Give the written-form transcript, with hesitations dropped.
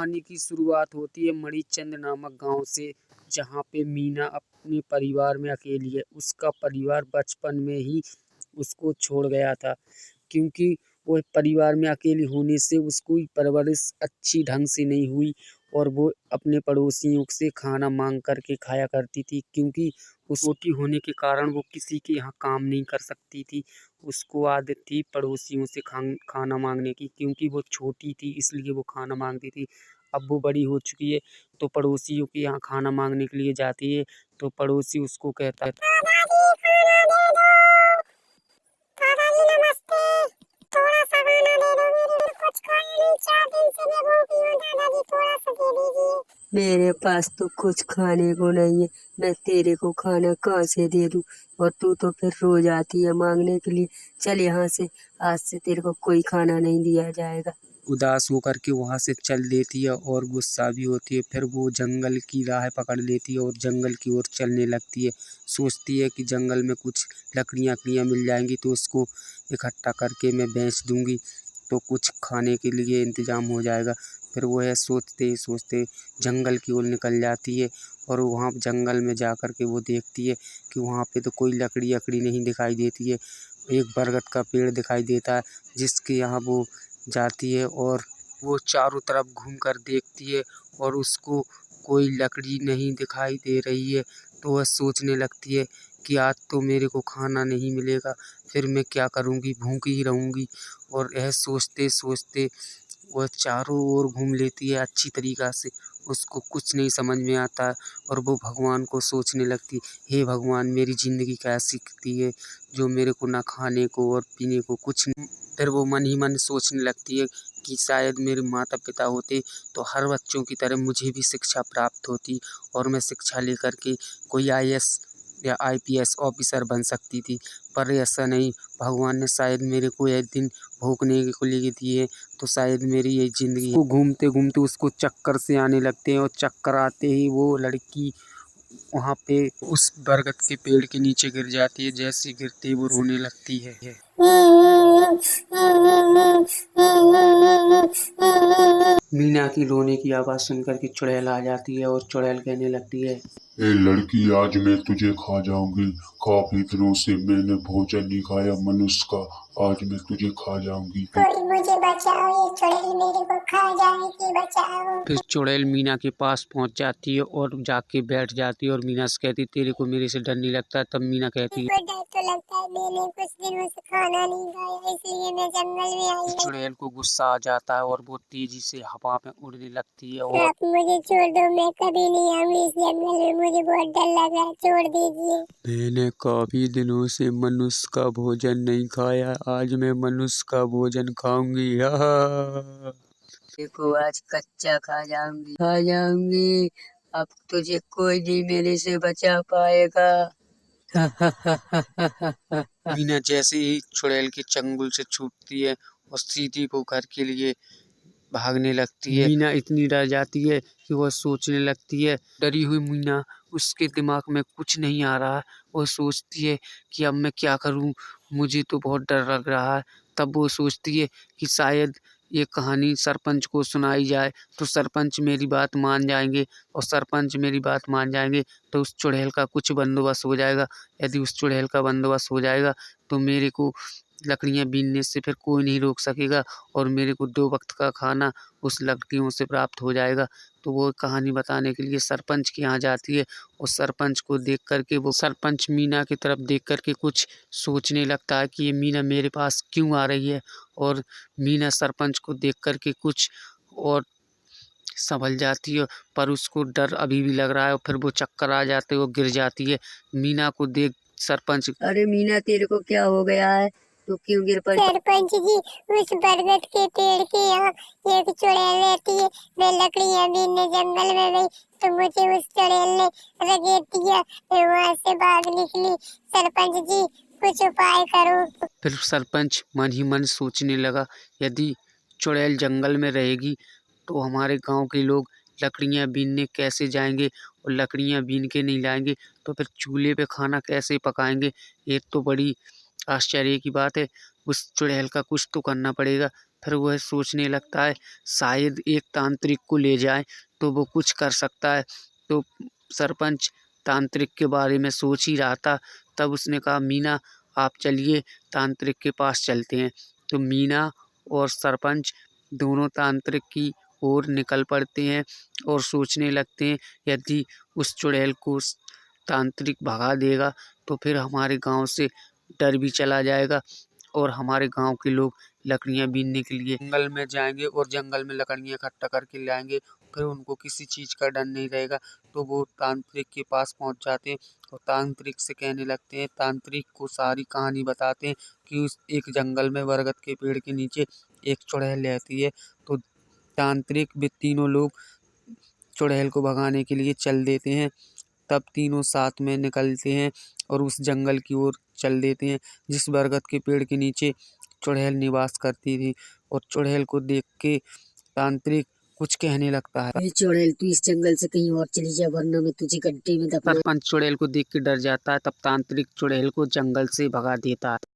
कहानी की शुरुआत होती है मणिचंद नामक गांव से, जहां पे मीना अपने परिवार में अकेली है। उसका परिवार बचपन में ही उसको छोड़ गया था, क्योंकि वो परिवार में अकेली होने से उसकी परवरिश अच्छी ढंग से नहीं हुई और वो अपने पड़ोसियों से खाना मांग कर के खाया करती थी, क्योंकि वो छोटी होने के कारण वो किसी के यहाँ काम नहीं कर सकती थी। उसको आदत थी पड़ोसियों से खाना मांगने की, क्योंकि वो छोटी थी इसलिए वो खाना मांगती थी। अब वो बड़ी हो चुकी है तो पड़ोसियों के यहाँ खाना मांगने के लिए जाती है, तो पड़ोसी उसको कहता है, दादाजी नमस्ते, थोड़ा सा खाना दे दो, मेरे को कुछ खाया नहीं, 4 दिन से मैं भूखी हूँ, दादाजी थोड़ा सा दे दीजिए। मेरे पास तो कुछ खाने को नहीं है, मैं तेरे को खाना कहाँ से दे दूँ। और तू तो फिर रोज आती है मांगने के लिए। चल यहाँ से, आज से तेरे को कोई खाना नहीं दिया जाएगा। उदास होकर के वहाँ से चल देती है और गुस्सा भी होती है। फिर वो जंगल की राह पकड़ लेती है और जंगल की ओर चलने लगती है। सोचती है कि जंगल में कुछ लकड़ियाँ मिल जाएंगी तो उसको इकट्ठा करके मैं बेच दूंगी तो कुछ खाने के लिए इंतजाम हो जाएगा। फिर वो है सोचते ही सोचते जंगल की ओर निकल जाती है और वहाँ जंगल में जा कर के वो देखती है कि वहाँ पे तो कोई लकड़ी नहीं दिखाई देती है। एक बरगद का पेड़ दिखाई देता है, जिसके यहाँ वो जाती है और वो चारों तरफ घूमकर देखती है और उसको कोई लकड़ी नहीं दिखाई दे रही है। तो वह सोचने लगती है कि आज तो मेरे को खाना नहीं मिलेगा, फिर मैं क्या करूँगी, भूखी ही रहूँगी। और यह सोचते सोचते वह चारों ओर घूम लेती है अच्छी तरीक़ा से। उसको कुछ नहीं समझ में आता है और वो भगवान को सोचने लगती है, हे भगवान मेरी ज़िंदगी कैसी कटी है जो मेरे को ना खाने को और पीने को कुछ नहीं। फिर वो मन ही मन सोचने लगती है कि शायद मेरे माता पिता होते तो हर बच्चों की तरह मुझे भी शिक्षा प्राप्त होती और मैं शिक्षा लेकर के कोई IAS या IPS ऑफिसर बन सकती थी। पर ऐसा नहीं, भगवान ने शायद मेरे को एक दिन भोगने को लिए दिए, तो शायद मेरी ये ज़िंदगी। वो घूमते घूमते उसको चक्कर से आने लगते हैं और चक्कर आते ही वो लड़की वहाँ पे उस बरगद के पेड़ के नीचे गिर जाती है। जैसे गिरते ही वो रोने लगती है। मीना की रोने की आवाज़ सुनकर के चुड़ैल आ जाती है और चुड़ैल कहने लगती है, ए लड़की, आज मैं तुझे खा जाऊंगी। काफी दिनों से मैंने भोजन नहीं खाया मनुष्य का, आज मैं तुझे खा जाऊंगी। कोई मुझे बचाओ, ये चुड़ैल मेरे को खा जाएगी, बचाओ। फिर चुड़ैल मीना के पास पहुंच जाती है और जाके बैठ जाती है और मीना से कहती है, तेरे को मेरे से डर नहीं लगता? तब मीना कहती है, मेरे को डर तो लगता है, मैंने कुछ दिनों से खाना नहीं खाया, इसलिए मैं जंगल में आई हूँ। चुड़ैल को गुस्सा आ जाता है और वो तेजी से हवा में उड़ने लगती है और आप मुझे छोड़ दो, मैं कभी नहीं आऊंगी इस जंगल में, मुझे बहुत डर लग रहा है, छोड़ दीजिए। मैंने काफी दिनों से मनुष्य का भोजन नहीं खाया, आज मैं मनुष्य का भोजन खाऊंगी। देखो आज कच्चा खा जाऊंगी। अब तुझे कोई नहीं मेरे से बचा पाएगा। मीना जैसे ही चुड़ैल के चंगुल से छूटती है और सीधी को घर के लिए भागने लगती है। मीना इतनी डर जाती है कि वह सोचने लगती है। डरी हुई मीना, उसके दिमाग में कुछ नहीं आ रहा। वो सोचती है कि अब मैं क्या करूं, मुझे तो बहुत डर लग रहा है। तब वो सोचती है कि शायद ये कहानी सरपंच को सुनाई जाए तो सरपंच मेरी बात मान जाएंगे और सरपंच मेरी बात मान जाएंगे तो उस चुड़ैल का कुछ बंदोबस्त हो जाएगा। यदि उस चुड़ैल का बंदोबस्त हो जाएगा तो मेरे को लकड़ियाँ बीनने से फिर कोई नहीं रोक सकेगा और मेरे को 2 वक्त का खाना उस लकड़ियों से प्राप्त हो जाएगा। तो वो कहानी बताने के लिए सरपंच के यहाँ जाती है और सरपंच को देख कर के वो सरपंच मीना की तरफ देख कर के कुछ सोचने लगता है कि ये मीना मेरे पास क्यों आ रही है। और मीना सरपंच को देख कर के कुछ और संभल जाती है, पर उसको डर अभी भी लग रहा है और फिर वो चक्कर आ जाते हैं और गिर जाती है। मीना को देख सरपंच, अरे मीना, तेरे को क्या हो गया है? तू क्यों गिर पड़ी? सरपंच जी, उस बरगद के पेड़ के यहाँ एक चुड़ैल रहती है, मैं लकड़ियाँ बीनने जंगल में गई तो मुझे उस चुड़ैल ने रगेद दिया, मैं वहाँ से भाग निकली। सरपंच जी, कुछ उपाय करो। फिर सरपंच मन ही मन सोचने लगा, यदि चुड़ैल जंगल में रहेगी तो हमारे गांव के लोग लकड़ियां बीनने कैसे जाएंगे और लकड़ियां बीन के नहीं लाएंगे तो फिर चूल्हे पे खाना कैसे पकाएंगे। ये तो बड़ी आश्चर्य की बात है। उस चुड़ैल का कुछ तो करना पड़ेगा। फिर वह सोचने लगता है शायद एक तांत्रिक को ले जाए तो वो कुछ कर सकता है। तो सरपंच तांत्रिक के बारे में सोच ही रहा था, तब उसने कहा मीना आप चलिए तांत्रिक के पास चलते हैं। तो मीना और सरपंच दोनों तांत्रिक की ओर निकल पड़ते हैं और सोचने लगते हैं यदि उस चुड़ैल को तांत्रिक भगा देगा तो फिर हमारे गांव से डर भी चला जाएगा और हमारे गांव के लोग लकड़ियां बीनने के लिए जंगल में जाएंगे और जंगल में लकड़ियां इकट्ठा करके लाएंगे। फिर उनको किसी चीज का डर नहीं रहेगा। तो वो तांत्रिक के पास पहुंच जाते हैं और तांत्रिक से कहने लगते हैं, तांत्रिक को सारी कहानी बताते हैं कि उस एक जंगल में बरगद के पेड़ के नीचे एक चुड़ैल रहती है। तो तांत्रिक वे तीनों लोग चुड़ैल को भगाने के लिए चल देते हैं। तब तीनों साथ में निकलते हैं और उस जंगल की ओर चल देते हैं जिस बरगद के पेड़ के नीचे चुड़ैल निवास करती थी। और चुड़ैल को देख के तांत्रिक कुछ कहने लगता है। अरे चुड़ैल तू इस जंगल से कहीं और चली जा वरना मैं तुझे गड्ढे में दफना। सरपंच चुड़ैल को देख के डर जाता है। तब तांत्रिक चुड़ैल को जंगल से भगा देता है।